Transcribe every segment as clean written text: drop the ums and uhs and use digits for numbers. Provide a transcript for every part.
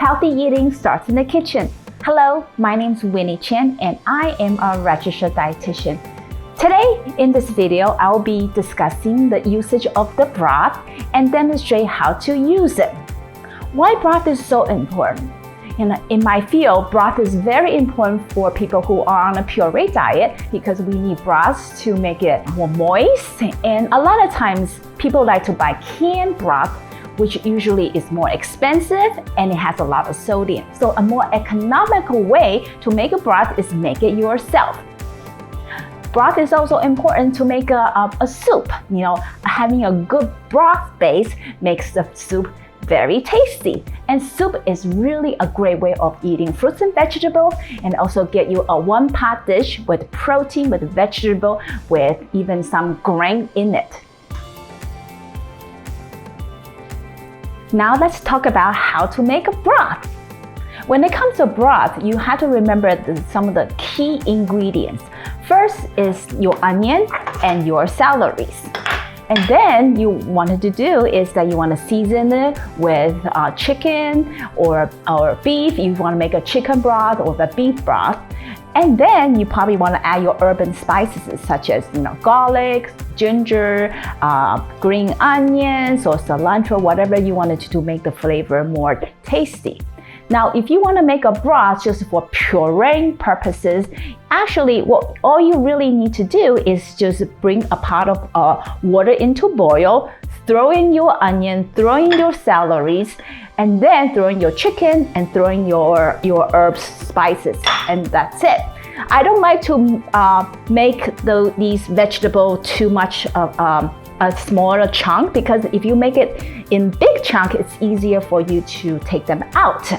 Healthy eating starts in the kitchen. Hello, my name is Winnie Chen and I am a registered dietitian. Today, in this video, I'll be discussing the usage of the broth and demonstrate how to use it. Why broth is so important? In my field, broth is very important for people who are on a puree diet because we need broths to make it more moist. And a lot of times, people like to buy canned broth, which usually is more expensive and it has a lot of sodium. So a more economical way to make a broth is make it yourself. Broth is also important to make a soup. Having a good broth base makes the soup very tasty. And soup is really a great way of eating fruits and vegetables and also get you a one-pot dish with protein, with vegetable, with even some grain in it. Now let's talk about how to make a broth. When it comes to broth, you have to remember some of the key ingredients. First is your onion and your celeries. And then you wanted to do is that you want to season it with chicken or beef. You want to make a chicken broth or the beef broth. And then you probably want to add your herb and spices such as garlic, ginger, green onions, or cilantro, whatever you wanted to make the flavor more tasty. Now, if you want to make a broth just for pureeing purposes, actually, all you really need to do is just bring a pot of water into boil, throw in your onion, throw in your celeries, and then throw in your chicken and throw in your herbs, spices, and that's it. I don't like to make these vegetables too much of a smaller chunk because if you make it in big chunk, it's easier for you to take them out.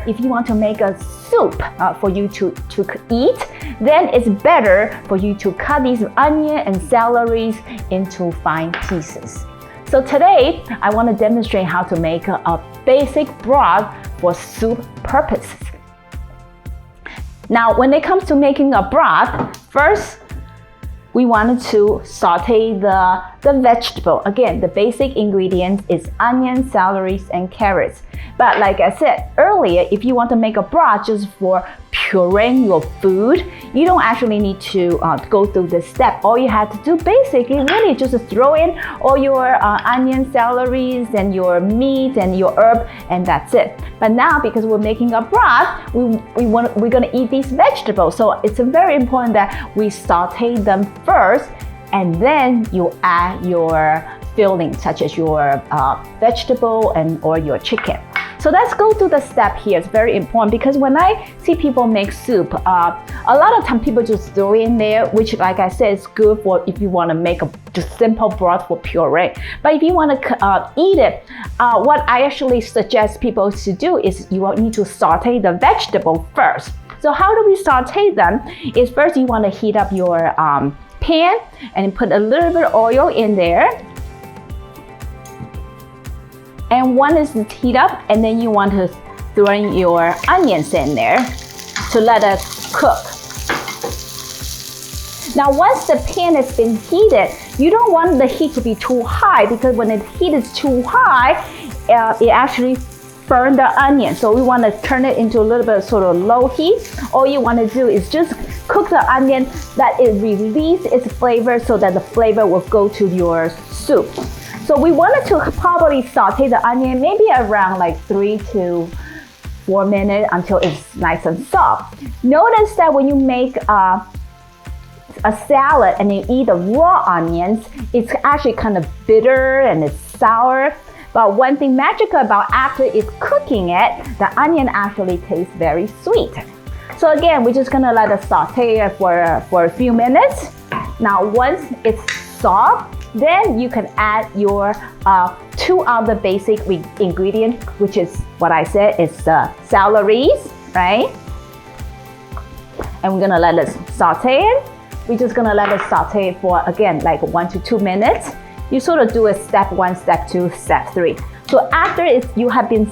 If you want to make a soup for you to eat, then it's better for you to cut these onion and celeries into fine pieces. So today, I want to demonstrate how to make a basic broth for soup purposes. Now, when it comes to making a broth, first, we wanted to saute the vegetable. Again, the basic ingredients is onions, celeries, and carrots. But like I said earlier, if you want to make a broth just for pureeing your food, you don't actually need to go through this step. All you have to do basically really just throw in all your onions, celeries, and your meat and your herb, and that's it. But now, because we're making a broth, we're gonna eat these vegetables. So it's very important that we saute them first, and then you add your filling, such as your vegetable or your chicken. So let's go through the step here. It's very important because when I see people make soup, a lot of time people just throw in there, which like I said, is good for if you want to make a just simple broth for puree. But if you want to eat it, what I actually suggest people to do is you need to saute the vegetable first. So how do we saute them? Is first you want to heat up your pan and put a little bit of oil in there. And one is to heat up, and then you want to throw in your onions in there to let it cook. Now, once the pan has been heated, you don't want the heat to be too high because when the heat is too high, it actually burns the onion. So we want to turn it into a little bit of sort of low heat. All you want to do is just cook the onion, let it release its flavor so that the flavor will go to your soup. So we wanted to probably saute the onion maybe around like 3 to 4 minutes until it's nice and soft. Notice that when you make a salad and you eat the raw onions, it's actually kind of bitter and it's sour. But one thing magical about after it's cooking it, the onion actually tastes very sweet. So again, we're just gonna let it saute for a few minutes. Now once it's soft, then you can add your 2 other basic ingredients, which is what I said is the celeries, right? And we're gonna let it saute it. We're just gonna let it saute for, again, like 1 to 2 minutes. You sort of do a step 1, step 2, step 3. So after you have been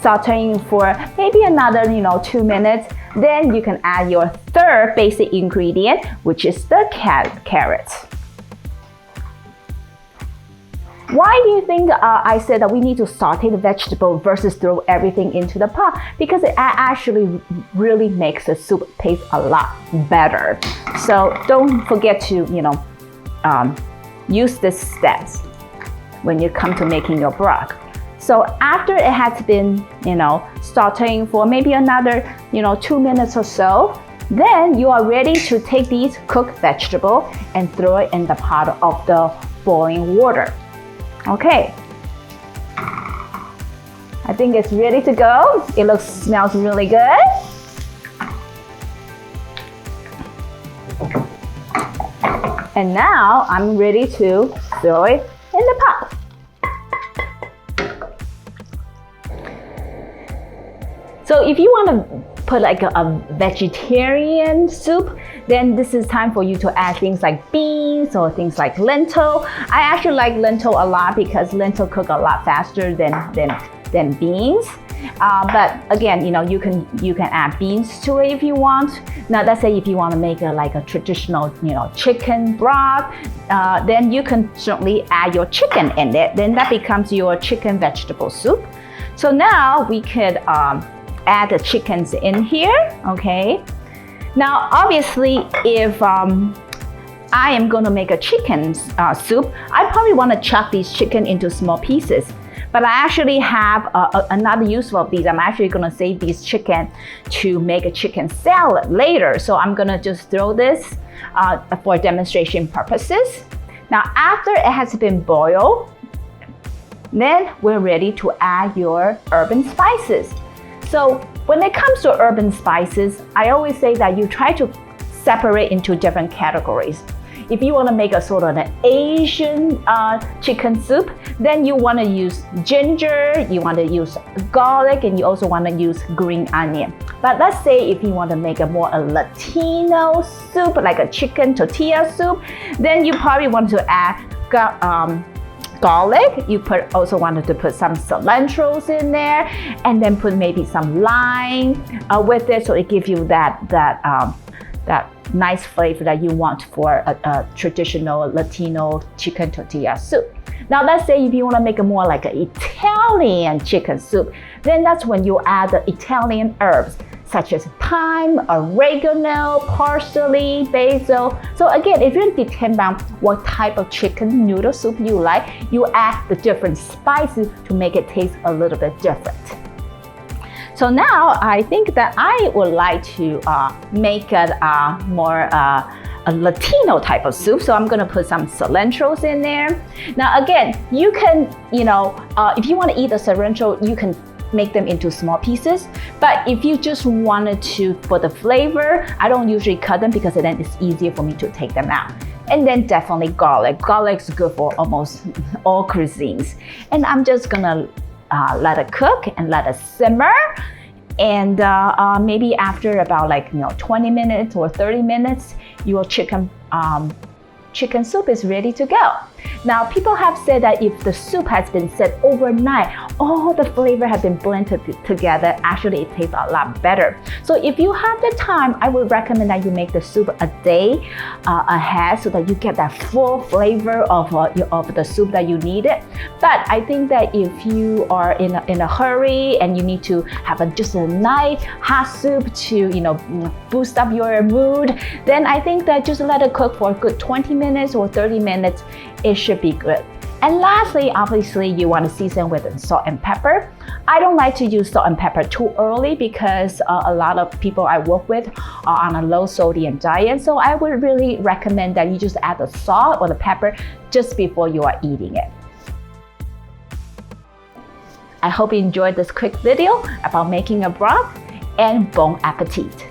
sauteing for maybe another 2 minutes, then you can add your 3rd basic ingredient, which is the carrots. Why do you think I said that we need to saute the vegetable versus throw everything into the pot? Because it actually really makes the soup taste a lot better. So don't forget to, use these steps when you come to making your broth. So after it has been, sauteing for maybe another, 2 minutes or so, then you are ready to take these cooked vegetable and throw it in the pot of the boiling water. Okay, I think it's ready to go. It smells really good. And now I'm ready to throw it in the pot. So if you want to put like a vegetarian soup, then this is time for you to add things like beans or things like lentil. I actually like lentil a lot because lentil cook a lot faster than beans. But again, you can add beans to it if you want. Now let's say if you want to make a traditional chicken broth, then you can certainly add your chicken in it. Then that becomes your chicken vegetable soup. So now we could add the chickens in here, okay? Now, obviously, if I am going to make a chicken soup, I probably want to chop these chicken into small pieces. But I actually have another use of these. I'm actually going to save these chicken to make a chicken salad later. So I'm going to just throw this for demonstration purposes. Now, after it has been boiled, then we're ready to add your herb and spices. So when it comes to herb and spices, I always say that you try to separate into different categories. If you want to make a sort of an Asian chicken soup, then you want to use ginger, you want to use garlic, and you also want to use green onion. But let's say if you want to make a Latino soup, like a chicken tortilla soup, then you probably want to add garlic. You also wanted to put some cilantros in there, and then put maybe some lime with it, so it gives you that nice flavor that you want for a traditional Latino chicken tortilla soup. Now let's say if you want to make a more like an Italian chicken soup, then that's when you add the Italian herbs such as thyme, oregano, parsley, basil. So again, it really depends on what type of chicken noodle soup you like. You add the different spices to make it taste a little bit different. So now I think that I would like to make it more a Latino type of soup. So I'm gonna put some cilantros in there. Now again, you can, if you want to eat the cilantro, you can make them into small pieces. But if you just wanted to, for the flavor, I don't usually cut them because then it's easier for me to take them out. And then definitely garlic. Garlic's good for almost all cuisines. And I'm just gonna let it cook and let it simmer. And maybe after about 20 minutes or 30 minutes, your chicken soup is ready to go. Now, people have said that if the soup has been set overnight, all the flavor has been blended together. Actually, it tastes a lot better. So if you have the time, I would recommend that you make the soup a day ahead so that you get that full flavor of the soup that you needed. But I think that if you are in a hurry and you need to have just a nice hot soup to boost up your mood, then I think that just let it cook for a good 20 minutes or 30 minutes. It should be good. And lastly, obviously, you want to season with salt and pepper. I don't like to use salt and pepper too early because a lot of people I work with are on a low sodium diet. So I would really recommend that you just add the salt or the pepper just before you are eating it. I hope you enjoyed this quick video about making a broth, and bon appetit.